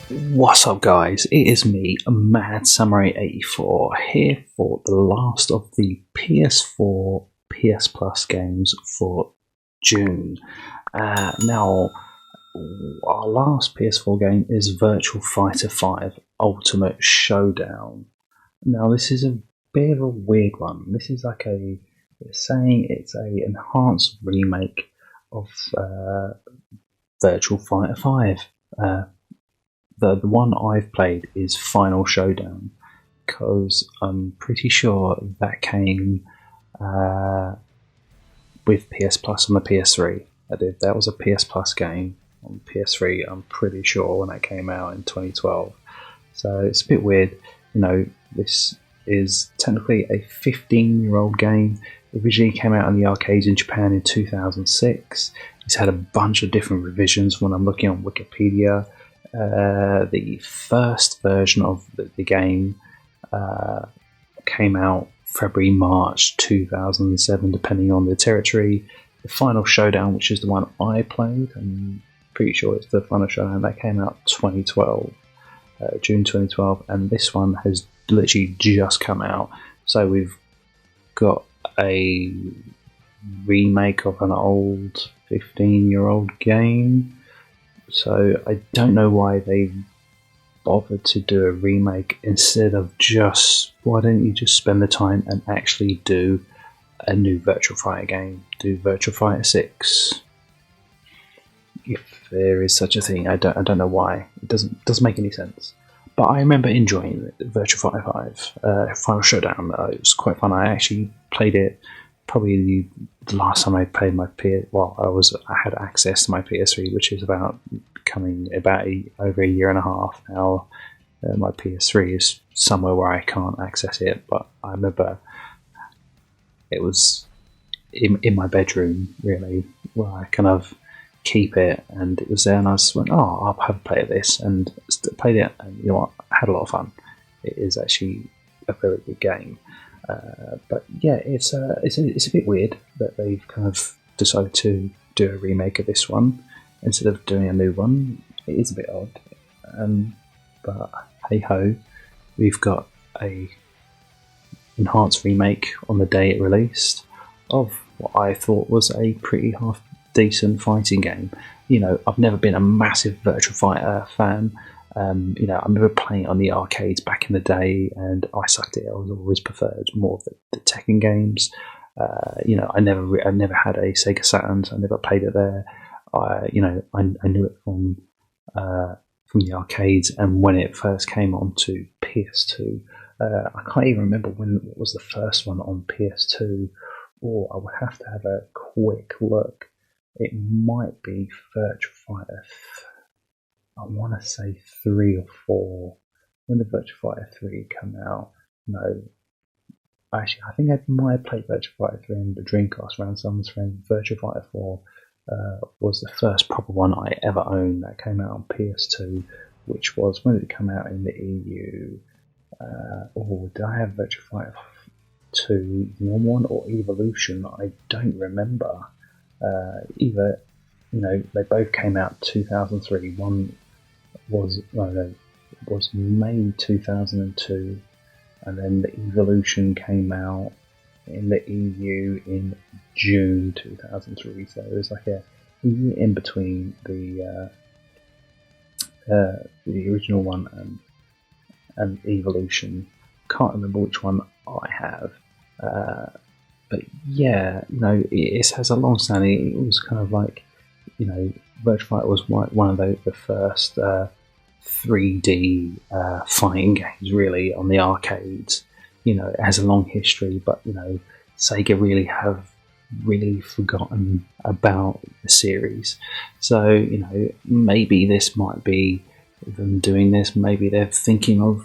What's up, guys? It is me, Mad Samurai 84, here for the last of the PS4 PS Plus games for June. Now, our last PS4 game is Virtua Fighter 5 Ultimate Showdown. Now, this is a bit of a weird one. This is like it's saying it's a enhanced remake of Virtua Fighter 5. The one I've played is Final Showdown, because I'm pretty sure that came with PS Plus on the PS3. That was a PS Plus game on PS3, I'm pretty sure, when that came out in 2012. So it's a bit weird. This is technically a 15-year-old game. It originally came out in the arcades in Japan in 2006. It's had a bunch of different revisions when I'm looking on Wikipedia. The first version of the game came out February-March 2007, depending on the territory. The Final Showdown, which is the one I played, I'm pretty sure it's the Final Showdown, that came out 2012, June 2012, and this one has literally just come out. So we've got a remake of an old 15-year-old game. So I don't know why they bothered to do a remake instead of why don't you just spend the time and actually do a new Virtua Fighter game? Do Virtua Fighter 6, if there is such a thing. I don't know why. It doesn't make any sense. But I remember enjoying Virtua Fighter 5 Final Showdown. It was quite fun. I actually played it probably the last time I played my I had access to my PS3, which is over a year and a half now. My PS3 is somewhere where I can't access it, but I remember it was in my bedroom, really, where I kind of keep it, and it was there, and I just went, I'll have a play of this, and played it, and you know what, I had a lot of fun. It is actually a very good game. But yeah, it's a bit weird that they've kind of decided to do a remake of this one instead of doing a new one. It is a bit odd, but hey ho, we've got a enhanced remake on the day it released of what I thought was a pretty half decent fighting game. I've never been a massive Virtua Fighter fan. I remember playing it on the arcades back in the day, and I sucked it. I was always preferred more of the Tekken games. I never had a Sega Saturn, so I never played it there. I knew it from the arcades, and when it first came onto PS2, I can't even remember what was the first one on PS2. Or I would have to have a quick look. It might be Virtua Fighter. I want to say 3 or 4. When did Virtua Fighter 3 come out? No. Actually, I think I might have played Virtua Fighter 3 on the Dreamcast around someone's friend. Virtua Fighter 4 was the first proper one I ever owned that came out on PS2, which was, when did it come out in the EU? Did I have Virtua Fighter 2, normal one, or Evolution? I don't remember. They both came out 2003. One was May 2002, and then the Evolution came out in the EU in June 2003. So it was like a year in between the original one and Evolution. Can't remember which one I have. But yeah, it has a long standing. It was kind of like, Virtua Fighter was one of the first 3D fighting games, really, on the arcades. It has a long history, but Sega have really forgotten about the series. So maybe this might be them doing this. Maybe they're thinking of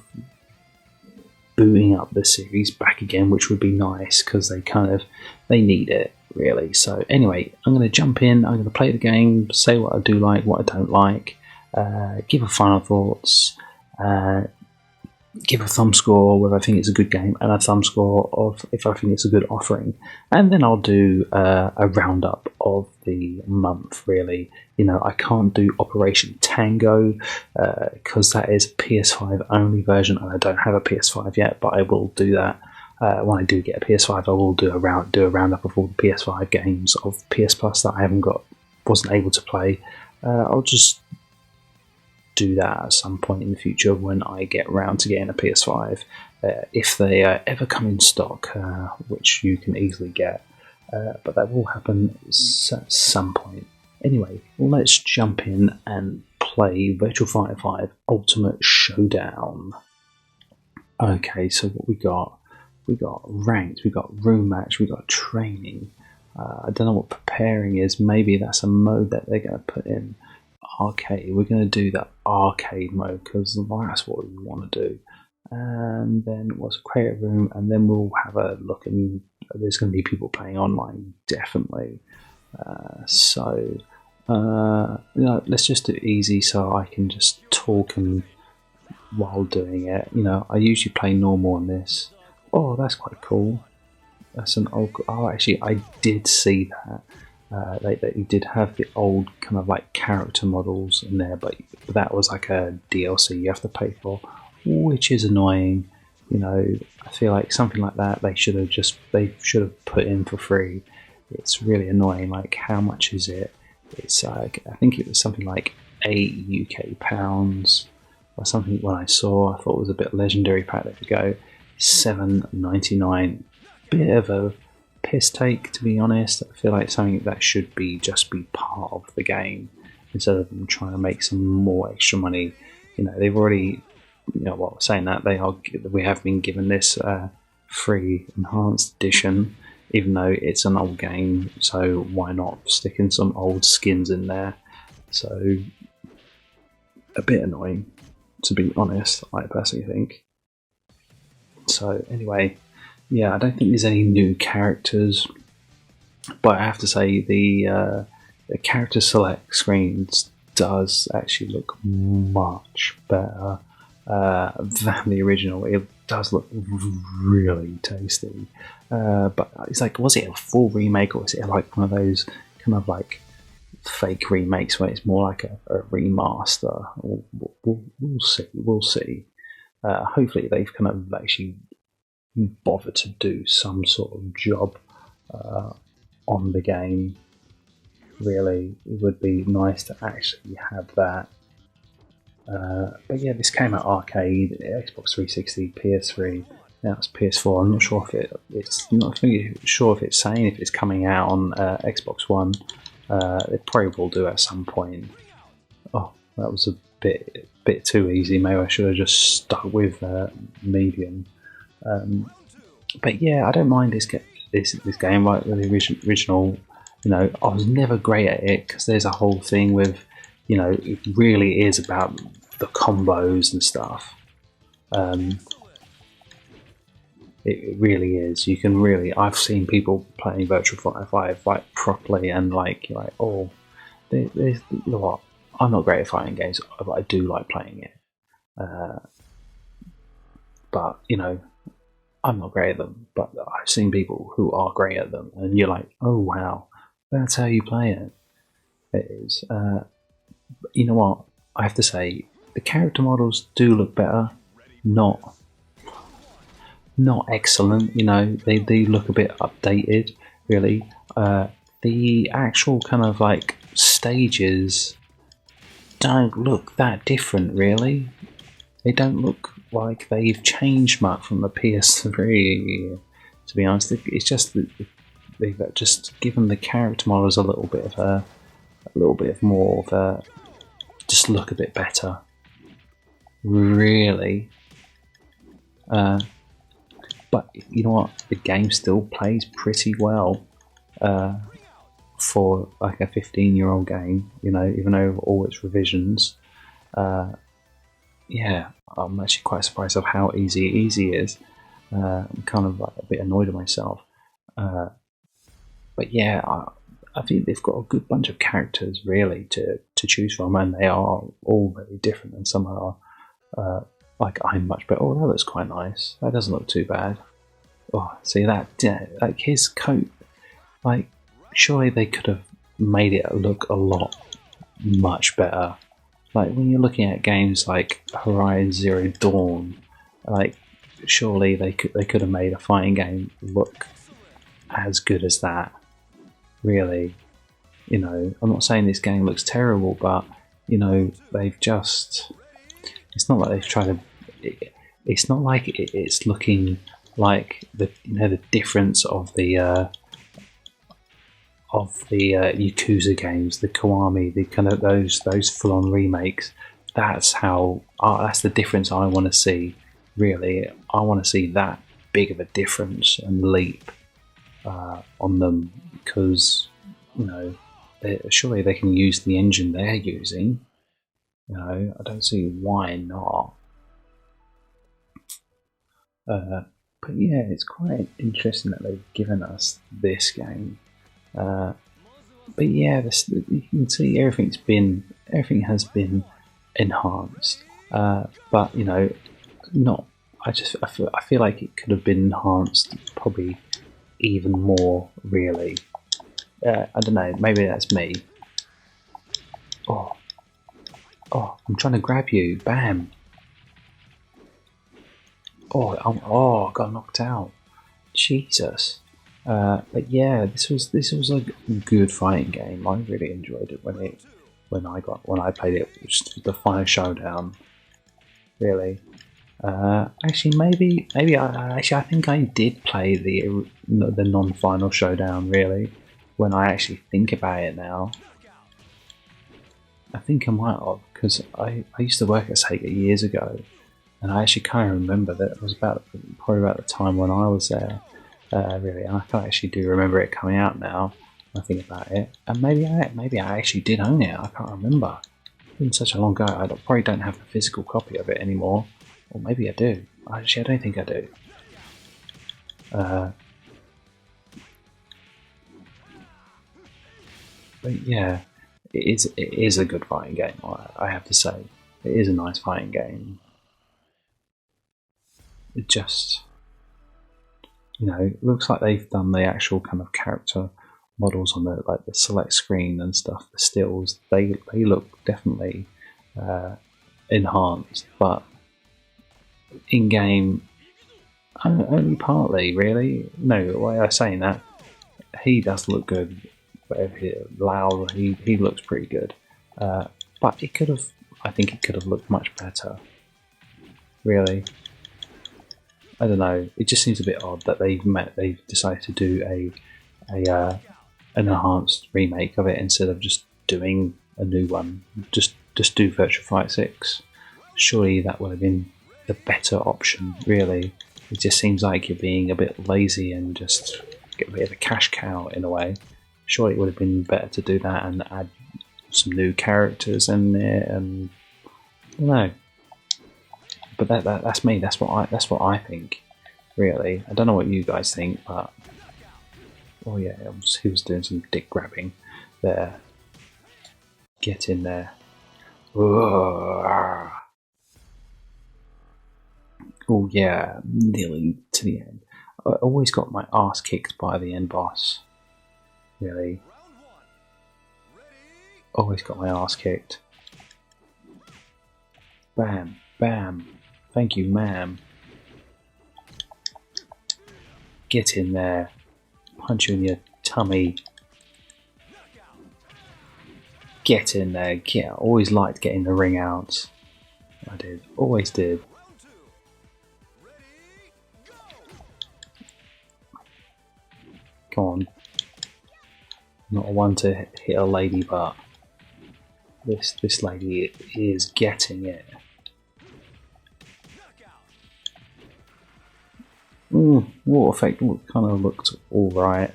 booting up the series back again, which would be nice, because they need it, really. So anyway, I'm going to jump in, I'm going to play the game, say what I do like, what I don't like, give a final thoughts, give a thumb score whether I think it's a good game, and a thumb score of if I think it's a good offering, and then I'll do a roundup of the month. Really, I can't do Operation Tango because that is a PS5 only version, and I don't have a PS5 yet, but I will do that. When I do get a PS5, I will do a roundup of all the PS5 games of PS Plus that I wasn't able to play. I'll just do that at some point in the future when I get around to getting a PS5, if they ever come in stock, which you can easily get, but that will happen at some point. Anyway, let's jump in and play Virtua Fighter 5 Ultimate Showdown. Okay, so what we got ranked, we got room match, we got training. I don't know what preparing is. Maybe that's a mode that they're going to put in. Arcade, we're going to do that arcade mode because that's what we want to do. And then what's create a room, and then we'll have a look, and there's going to be people playing online, definitely. Let's just do it easy so I can just talk and while doing it. I usually play normal on this. Oh, that's quite cool. That's an old. Oh, actually, I did see that. They did have the old kind of like character models in there, but that was like a DLC you have to pay for, which is annoying. I feel like something like that they should have put in for free. It's really annoying. Like, how much is it? It's like, I think it was something like £8 UK or something. When I saw, I thought it was a bit legendary pack. There we go, £7.99. Bit of a piss take, to be honest. I feel like something that should just be part of the game instead of them trying to make some more extra money. They've already, saying that we have been given this free enhanced edition, even though it's an old game. So why not stick in some old skins in there? So a bit annoying, to be honest. I personally think. So anyway. Yeah, I don't think there's any new characters, but I have to say the character select screens does actually look much better than the original. It does look really tasty, but it's like, was it a full remake, or is it like one of those kind of like fake remakes where it's more like a remaster? We'll see. Hopefully they've kind of actually bother to do some sort of job on the game. Really, it would be nice to actually have that. But yeah, this came out arcade, Xbox 360, PS3. Now it's PS4. I'm not sure if it's saying if it's coming out on Xbox One. It probably will do at some point. Oh, that was a bit too easy. Maybe I should have just stuck with medium. But yeah, I don't mind this game, like the original. I was never great at it because there's a whole thing with, it really is about the combos and stuff. It really is. You can really. I've seen people playing Virtua Fighter 5 like properly, and like you're like, oh, there's what. I'm not great at fighting games, but I do like playing it. But I'm not great at them, but I've seen people who are great at them, and you're like, oh wow, that's how you play it. It is. But you know what? I have to say, the character models do look better. Not excellent. They do look a bit updated, really. The actual kind of like stages don't look that different, really. They don't look like they've changed much from the PS3, to be honest. It's just that they've just given the character models a little bit more of a, just look a bit better, really. But you know what? The game still plays pretty well for like a 15-year-old game. Even over all its revisions. Yeah, I'm actually quite surprised of how easy it is. I'm kind of like a bit annoyed at myself. But yeah, I think they've got a good bunch of characters really to choose from, and they are all very different, and some are like I'm much better. Oh, that looks quite nice. That doesn't look too bad. Oh, see that? Yeah, like his coat. Like, surely they could have made it look a lot much better. Like when you're looking at games like Horizon Zero Dawn, like surely they could have made a fighting game look as good as that. Really, you know, I'm not saying this game looks terrible, but you know they've just. It's not like they've tried to. It's not like it's looking like the difference of the Yakuza games, the Kiwami, the kind of those full on remakes. That's how. That's the difference I want to see. Really, I want to see that big of a difference and leap on them because you know surely they can use the engine they're using. You know, I don't see why not. But yeah, it's quite interesting that they've given us this game. But yeah, you can see everything has been enhanced. But you know, not. I feel like it could have been enhanced probably even more. Really, I don't know. Maybe that's me. Oh, I'm trying to grab you. Bam. I got knocked out. Jesus. But yeah, this was a good fighting game. I really enjoyed it when I played it. Just the Final Showdown. Really. Actually, maybe I think I did play the non-Final Showdown. Really, when I actually think about it now, I think I might have because I used to work at Sega years ago. And I actually kind of remember that it was probably about the time when I was there, really. And I can actually do remember it coming out now. When I think about it, and maybe I actually did own it. I can't remember. It's been such a long ago. I probably don't have the physical copy of it anymore, or maybe I do. Actually, I don't think I do. But yeah, it is a good fighting game. I have to say, it is a nice fighting game. It just, you know, it looks like they've done the actual kind of character models on the select screen and stuff. The stills they look definitely enhanced, but in game only partly. Really, no. Why am I saying that? He does look good. Lau, he looks pretty good, but it could have. I think it could have looked much better. Really. I don't know. It just seems a bit odd that they've decided to do an enhanced remake of it instead of just doing a new one. Just do Virtua Fighter 6. Surely that would have been the better option. Really, it just seems like you're being a bit lazy and just get a bit of a cash cow in a way. Surely it would have been better to do that and add some new characters in there. And I don't know. But that's me. That's what I think. Really, I don't know what you guys think, but oh yeah, he was doing some dick grabbing there. Get in there. Oh yeah, nearly to the end. I always got my ass kicked by the end boss. Really, always got my ass kicked. Bam, bam. Thank you, ma'am. Get in there. Punch you in your tummy. Get in there. Always liked getting the ring out. I did. Always did. Come on. Not one to hit a lady, but this lady is getting it. Water effect kind of looked alright.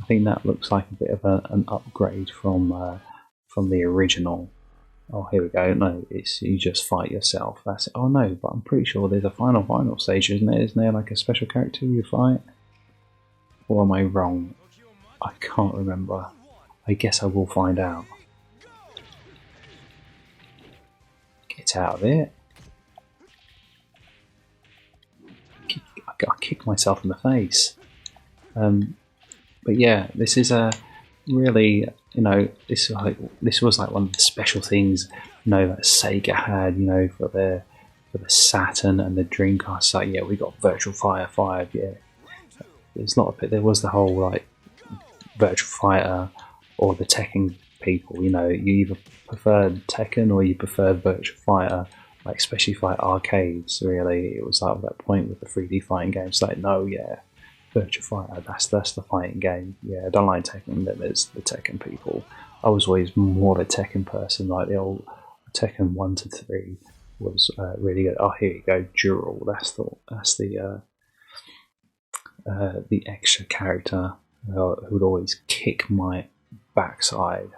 I think that looks like a bit of an upgrade from the original. Oh, here we go. No, it's you just fight yourself. That's it. Oh no, but I'm pretty sure there's a final stage, isn't there? Isn't there like a special character you fight? Or am I wrong? I can't remember. I guess I will find out. Get out of it. I kicked myself in the face. But yeah, this is a really, this was like one of the special things, that Sega had, for the Saturn and the Dreamcast. Like, yeah, we got Virtua Fighter 5. Yeah, there's a lot of it. There was the whole like Virtua Fighter or the Tekken people. You either preferred Tekken or you preferred Virtua Fighter. Like, especially for like arcades, really, it was like at that point with the 3D fighting games. Like, no, yeah, Virtua Fighter, that's the fighting game. Yeah, I don't like Tekken. Then there's the Tekken people. I was always more of a Tekken person. Like the old Tekken 1 to 3 was really good. Oh, here you go, Dural. That's the extra character who would always kick my backside.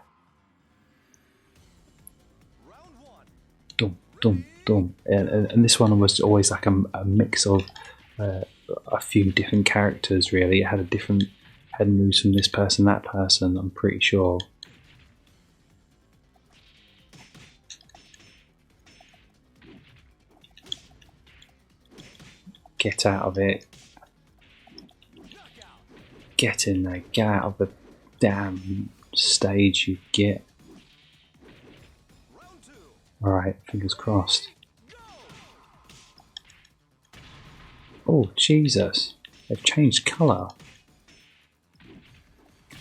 Dum dum dum. And this one was always like a mix of a few different characters. Really, it had moves from this person, that person. I'm pretty sure. Get out of it. Get in there. Get out of the damn stage, you get. Alright, fingers crossed. Oh, Jesus. They've changed colour.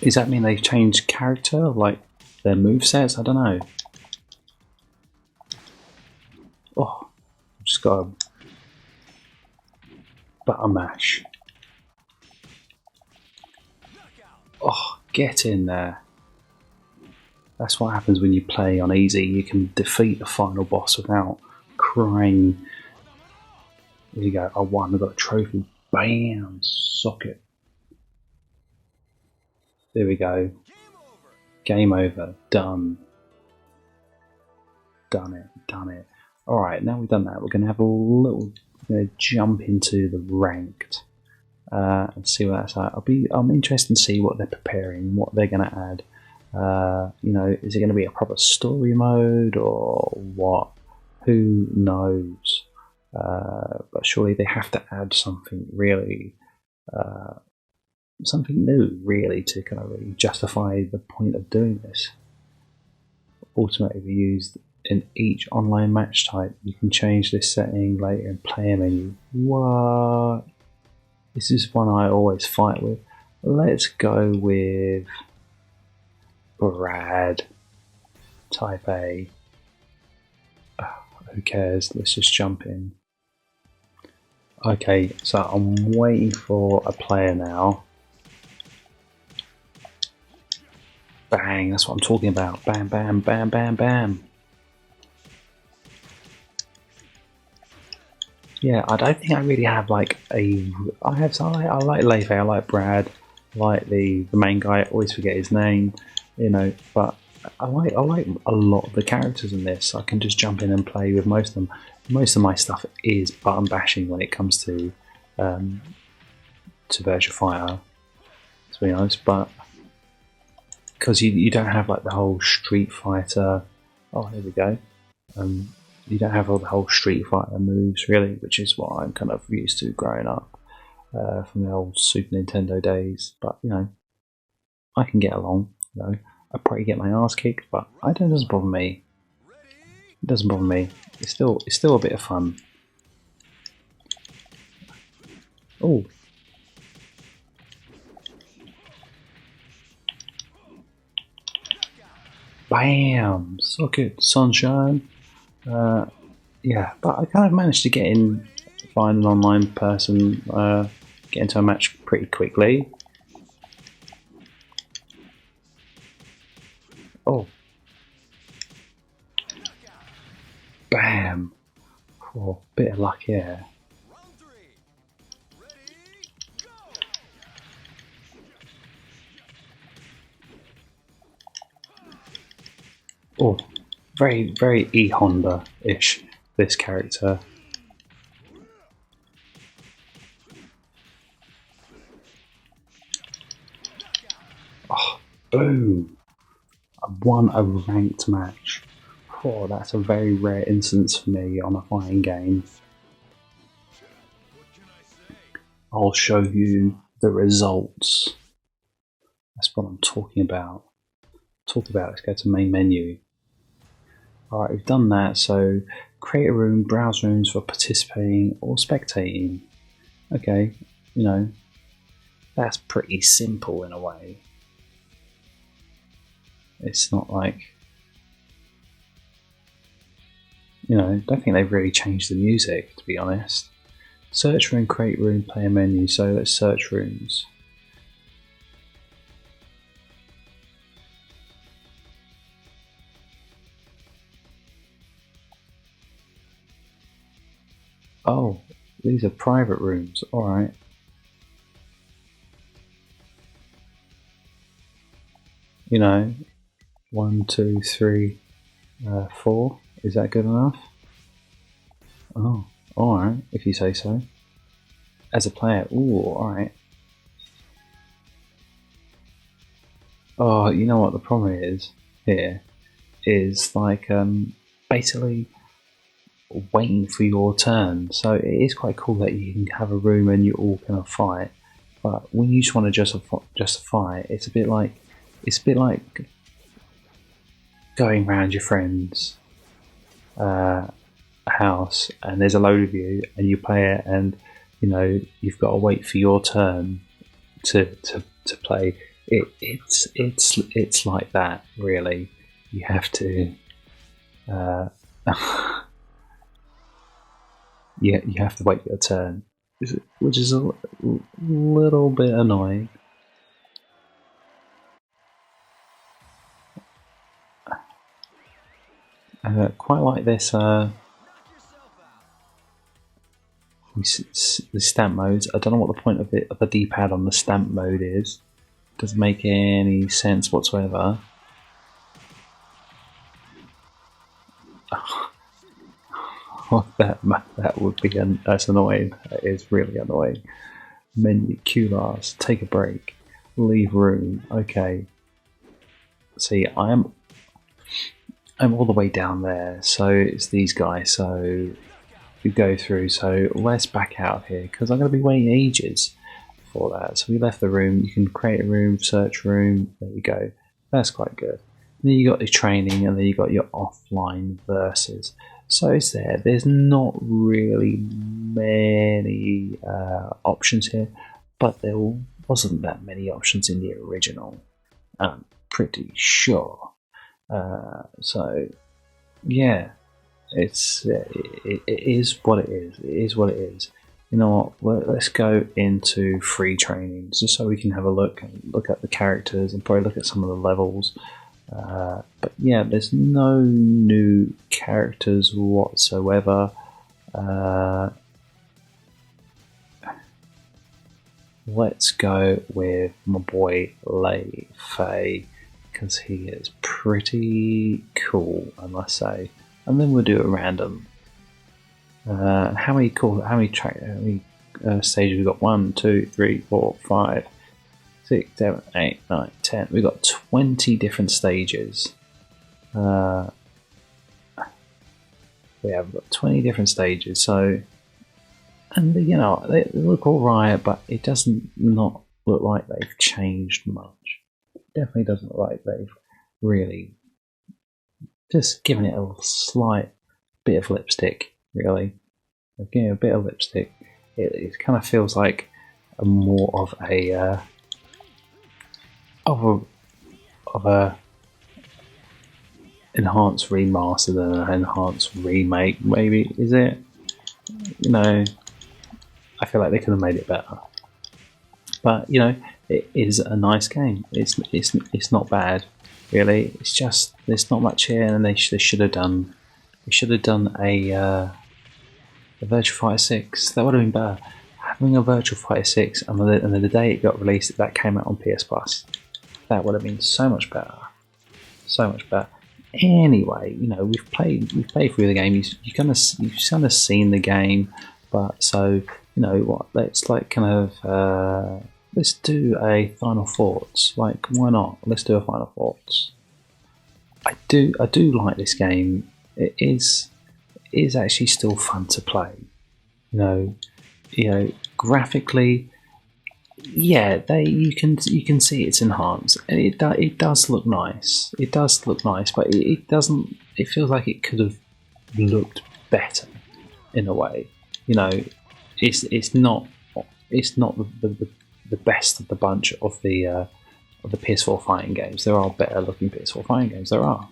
Does that mean they've changed character? Like their movesets? I don't know. Oh, I've just got a button mash. Oh, get in there. That's what happens when you play on easy. You can defeat the final boss without crying. There you go. I won. I got a trophy. Bam! Socket. There we go. Game over. Done. Done it. Done it. Alright, now we've done that, we're going to have a little jump into the ranked and see what that's like. I'm interested to see what they're preparing, what they're going to add. Is it going to be a proper story mode or what? Who knows? But surely they have to add something really, something new, really, to kind of really justify the point of doing this. Ultimately, we used in each online match type. You can change this setting later in player menu. What? This is one I always fight with. Let's go with Brad, type A. Who cares? Let's just jump in. Okay, so I'm waiting for a player now. Bang, that's what I'm talking about. Bam, bam, bam, bam, bam. Yeah, I don't think I really have like a. I like Leif, I like Brad, I like the main guy. I always forget his name, But I like a lot of the characters in this. I can just jump in and play with most of them. Most of my stuff is button bashing when it comes to Virtua Fighter, to be honest. But because you don't have like the whole Street Fighter. Oh, there we go. You don't have all the whole Street Fighter moves really, which is what I'm kind of used to growing up from the old Super Nintendo days. But I can get along. I probably get my ass kicked, but it doesn't bother me. It doesn't bother me. It's still a bit of fun. Oh. Bam! Socket, sunshine. Yeah, but I kind of managed to find an online person, get into a match pretty quickly. Oh. Bam! Oh, bit of luck here. Oh, very, very E-Honda-ish, this character. Oh, boom! I won a ranked match. Oh, that's a very rare instance for me on a fighting game. I'll show you the results. That's what I'm talking about. Let's go to main menu. Alright, we've done that, so create a room, browse rooms for participating or spectating. Okay, that's pretty simple in a way. It's not like, I don't think they've really changed the music, to be honest. Search room, create room, play a menu, so let's search rooms. Oh, these are private rooms, alright. You know, 1, 2, 3, 4. Is that good enough? Oh, alright, if you say so. As a player, ooh, alright. Oh, you know what the problem is here? Is like, basically waiting for your turn. So it is quite cool that you can have a room and you all kind of fight. But when you just want to justify, it's a bit like going around your friend's house and there's a load of you and you play it and you've got to wait for your turn to play. It's like that, really. You have to you have to wait your turn, which is a little bit annoying. Quite like this. The stamp modes. I don't know what the point of the D-pad on the stamp mode is. Doesn't make any sense whatsoever. Oh, that would be that's annoying. That is really annoying. Menu, Q last, take a break, leave room. Okay. See, I'm all the way down there, so it's these guys. So we go through. So let's back out here because I'm going to be waiting ages for that. So we left the room. You can create a room, search room. There you go. That's quite good. And then you got your training, and then you got your offline versus. So it's there. There's not really many options here, but there wasn't that many options in the original. I'm pretty sure. So yeah, it is what it is. It is what it is. You know what? Let's go into free training just so we can have a look at the characters and probably look at some of the levels. But yeah, there's no new characters whatsoever. Let's go with my boy Lei Fei because he is pretty cool, I must say. And then we'll do a random. How many stages we got? 1, 2, 3, 4, 5, 6, 7, 8, 9, 10. We've got 20 different stages. We have got 20 different stages. So, and they look alright, but it doesn't not look like they've changed much. It definitely doesn't look like they've really just given it a slight bit of lipstick. Really, again, a bit of lipstick. It kind of feels like more of a enhanced remaster than an enhanced remake. Maybe is it? I feel like they could have made it better. But it is a nice game. It's not bad, really. It's just there's not much here, and they should have done. They should have done a Virtua Fighter 6. That would have been better. Having a Virtua Fighter 6 and the day it got released, that came out on PS Plus. That would have been so much better. So much better. Anyway, we've played through the game. You've kind of seen the game, but so what? Let's let's do a final thoughts. Like, why not? Let's do a final thoughts. I do like this game. It is actually still fun to play. Graphically, yeah, you can see it's enhanced, and it does look nice. It does look nice, but it doesn't. It feels like it could have looked better in a way. You know, it's not the best of the bunch of the PS4 fighting games. There are better looking PS4 fighting games. There are,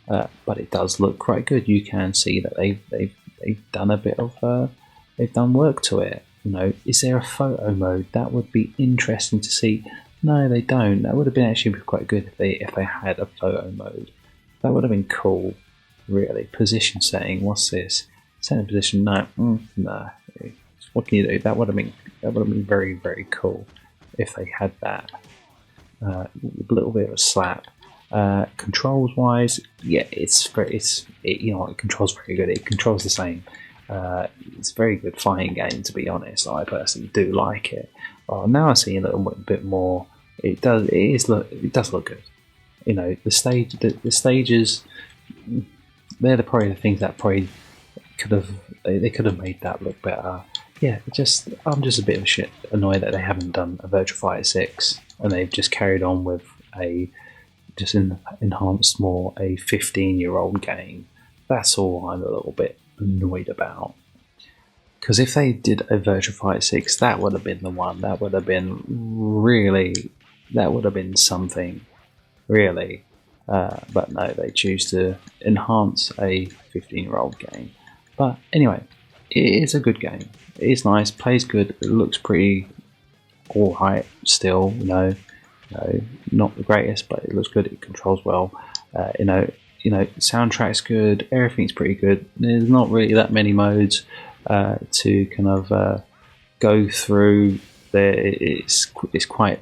but it does look quite good. You can see that they've done a bit of they've done work to it. You know, is there a photo mode? That would be interesting to see. No, they don't. That would have been actually quite good if they had a photo mode. That would have been cool. Really, position setting. What's this? Setting position. No, no. What can you do? That would have been very, very cool if they had that. A little bit of a slap. Controls wise, yeah, you know, it controls very good. It controls the same. It's a very good fighting game, to be honest. I personally do like it. Now I see a little bit more. It does look good. You know, the stages. They're probably the things that probably they could have made that look better. Yeah, I'm just a bit of annoyed that they haven't done a Virtua Fighter 6 and they've just carried on with enhanced more a 15-year-old game. That's all I'm a little bit annoyed about. Because if they did a Virtua Fighter 6, that would have been the one. That would have been something, really. But no, they choose to enhance a 15-year-old game. But anyway, it is a good game. It is nice, plays good, it looks pretty alright still, not the greatest, but it looks good, it controls well. Soundtrack's good, everything's pretty good. There's not really that many modes to kind of go through. It's quite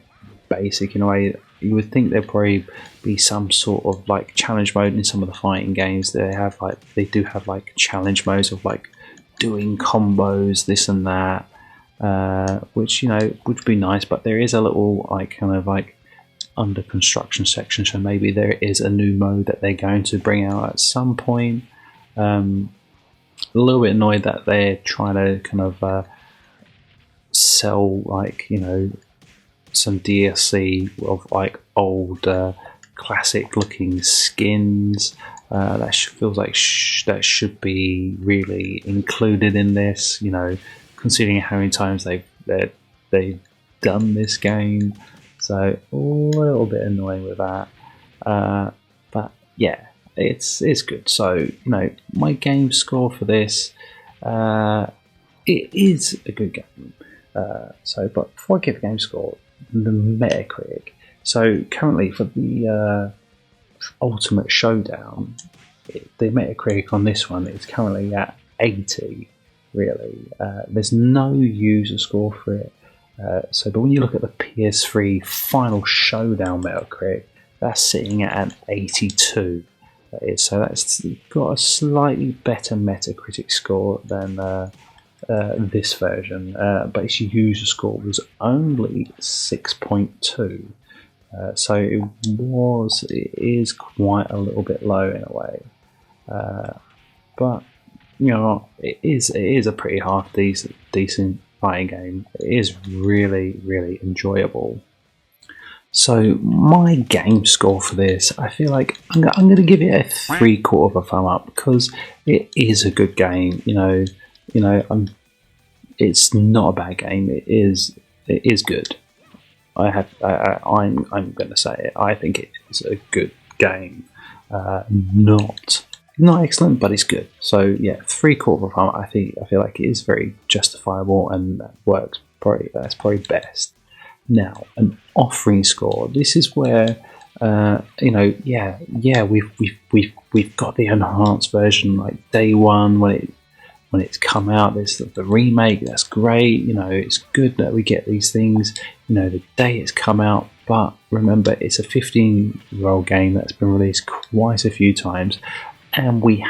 basic in a way. You would think there'd probably be some sort of like challenge mode in some of the fighting games. They do have like challenge modes of like doing combos, this and that, which would be nice. But there is a little like kind of like under construction section, so maybe there is a new mode that they're going to bring out at some point. A little bit annoyed that they're trying to kind of sell like some DLC of like old classic looking skins. That feels like that should be really included in this, considering how many times they've done this game. So a little bit annoying with that, but yeah, it's good. So my game score for this, it is a good game. But before I give a game score, the Metacritic. So currently for the Ultimate Showdown, the Metacritic on this one is currently at 80. Really, there's no user score for it. But when you look at the PS3 Final Showdown Metacritic, that's sitting at an 82. So that's got a slightly better Metacritic score than this version, but its user score was only 6.2. So it is quite a little bit low in a way. But it is a pretty half decent fighting game. It is really, really enjoyable. So my game score for this, I feel like I'm going to give it a 3/4 of a thumb up because it is a good game. It's not a bad game. It is good. I'm going to say it. I think it is a good game. Not excellent, but it's good. So yeah, 3/4 of a thumb. I feel like it is very justifiable and that works. That's probably best. Now, an offering score. This is where we've got the enhanced version like day one when it's come out. There's the remake. That's great. It's good that we get these things. The day it's come out. But remember, it's a 15-year-old game that's been released quite a few times, and we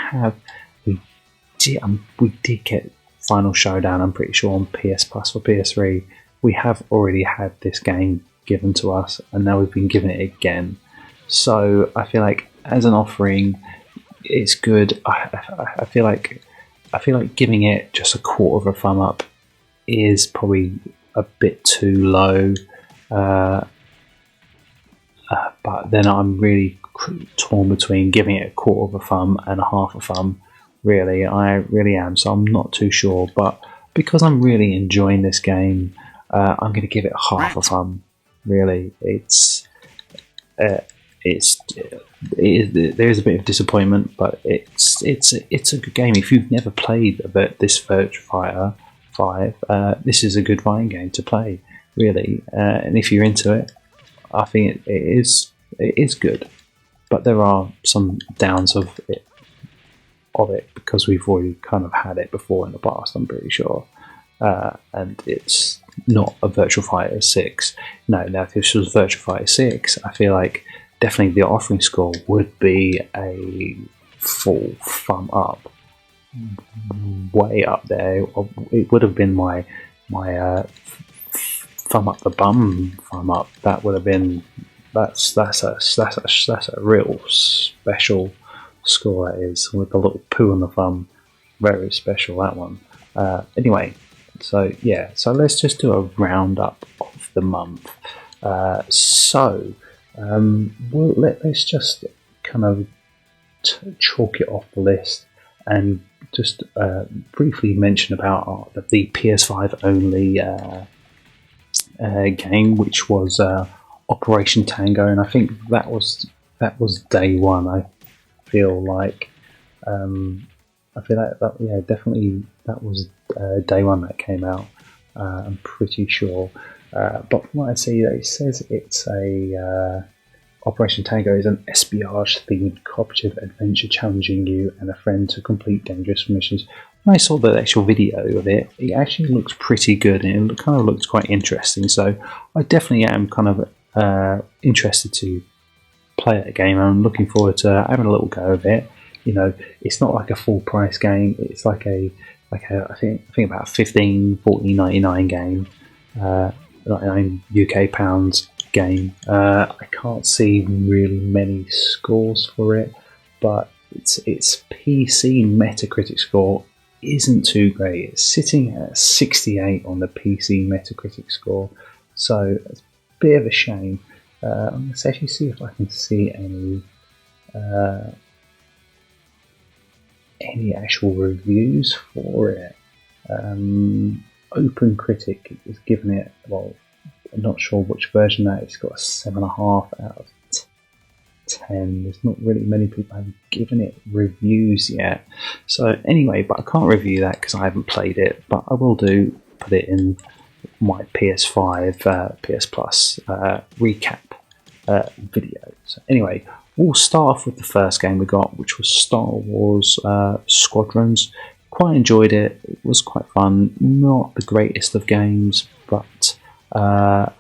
did get Final Showdown. I'm pretty sure on PS Plus for PS3. We have already had this game given to us, and now we've been given it again. So I feel like as an offering, it's good. I feel like giving it just a 1/4 of a thumb up is probably a bit too low, but then I'm really torn between giving it a quarter of a thumb and a half a thumb. Really, I really am. So I'm not too sure, but because I'm really enjoying this game, I'm going to give it half a thumb. Really, there is a bit of disappointment, but it's a good game. If you've never played this Virtua Fighter 5, this is a good fighting game to play, really. And if you're into it, I think it is good. But there are some downs of it because we've already kind of had it before in the past, I'm pretty sure. And it's not a Virtua Fighter 6. No, now if this was Virtua Fighter 6, I feel like definitely the offering score would be a full thumb up. Way up there. It would have been my thumb up the bum thumb up. That would have been that's a real special score, that is, with the little poo on the thumb. Very special, that one. Anyway, so yeah, so let's just do a roundup of the month. Let's just kind of chalk it off the list and just briefly mention about the PS5 only game, which was Operation Tango, and I think that was day one. I feel like definitely that was day one that came out. I'm pretty sure, but from what I see, it says it's a Operation Tango is an espionage-themed cooperative adventure challenging you and a friend to complete dangerous missions. When I saw the actual video of it, it actually looks pretty good and it kind of looks quite interesting. So I definitely am kind of interested to play that game. I'm looking forward to having a little go of it. You know, it's not like a full price game. It's like a I think about 15, 40, 99 game, 99 UK pounds game. I can't see really many scores for it, but its PC Metacritic score isn't too great. It's sitting at 68 on the PC Metacritic score, so it's a bit of a shame. Let's actually see if I can see any actual reviews for it. Open Critic is giving it, well, I'm not sure which version that is. It's got a 7.5 out of 10. There's not really many people have given it reviews yet. So anyway, but I can't review that because I haven't played it, but I will put it in my PS5 PS Plus recap video. So anyway, we'll start off with the first game we got, which was Star Wars Squadrons. Quite enjoyed it. It was quite fun. Not the greatest of games, but I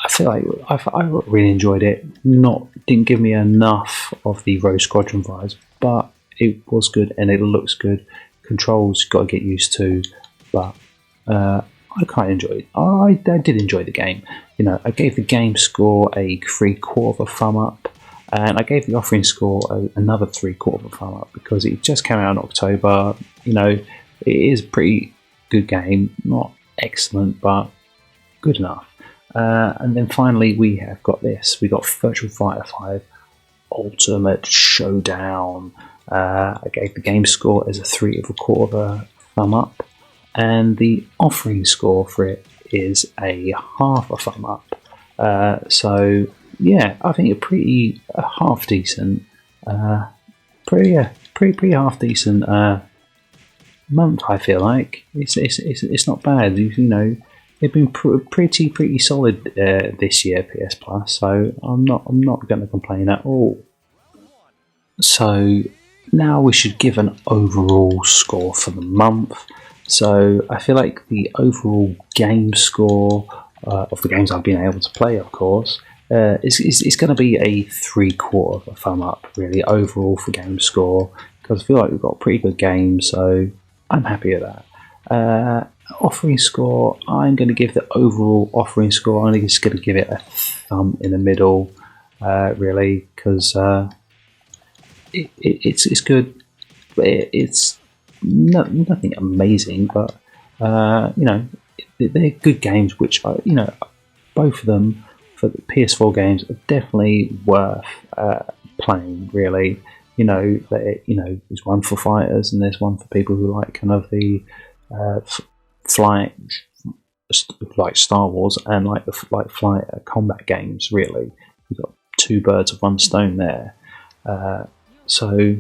feel like I really enjoyed it. Didn't give me enough of the Rogue Squadron vibes, but it was good and it looks good. Controls got to get used to, but I quite enjoyed. I did enjoy the game. You know, I gave the game score a 3/4 of a thumb up, and I gave the offering score another 3/4 of a thumb up because it just came out in October. You know, it is a pretty good game. Not excellent, but good enough. And then finally we have got this. We got Virtua Fighter 5 Ultimate Showdown. I gave the game score as a 3/4 thumb up, and the offering score for it is a half a thumb up. So yeah, I think a pretty half decent, pretty half decent month. I feel like it's not bad. You know, they've been pretty solid this year, PS Plus. So I'm not going to complain at all. So now we should give an overall score for the month. So I feel like the overall game score of the games I've been able to play, of course, is going to be a 3/4 of a thumb up, really, overall for game score, because I feel like we've got pretty good games, so I'm happy with that. Offering score, I'm going to give the overall offering score, I'm just going to give it a thumb in the middle, really, because it's good. It's nothing amazing, but you know, they're good games, which are, both of them for the PS4 games are definitely worth playing. Really, there's one for fighters and there's one for people who like kind of the flight, like Star Wars, and like the flight combat games. Really, you've got two birds of one stone there. So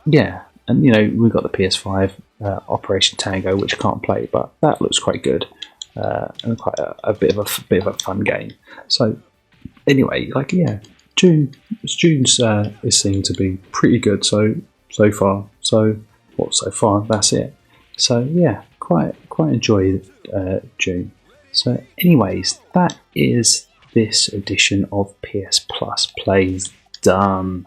yeah, and we've got the PS5 Operation Tango, which I can't play, but that looks quite good, and quite a bit of a fun game. So anyway, June's is seen to be pretty good so far. So far? That's it. So yeah, quite enjoyed June. So anyways, that is this edition of PS Plus Plays done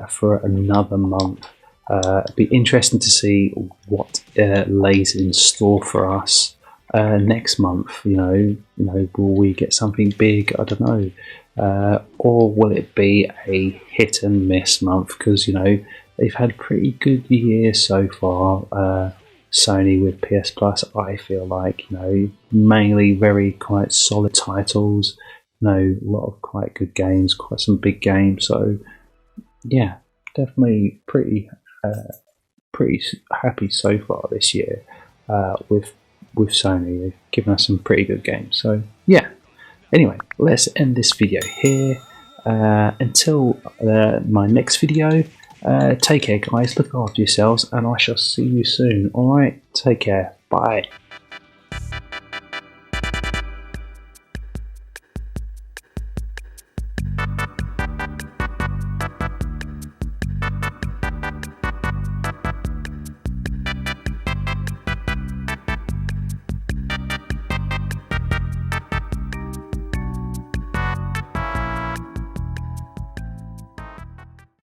for another month. It'd be interesting to see what lays in store for us next month. Will we get something big? I don't know. Or will it be a hit and miss month? Because they've had a pretty good year so far. Sony with PS Plus, I feel like mainly very quite solid titles. A lot of quite good games, quite some big games. So yeah, definitely pretty happy so far this year with Sony. They've given us some pretty good games. So yeah. Anyway, let's end this video here. Until my next video, take care, guys. Look after yourselves, and I shall see you soon. Alright, take care. Bye.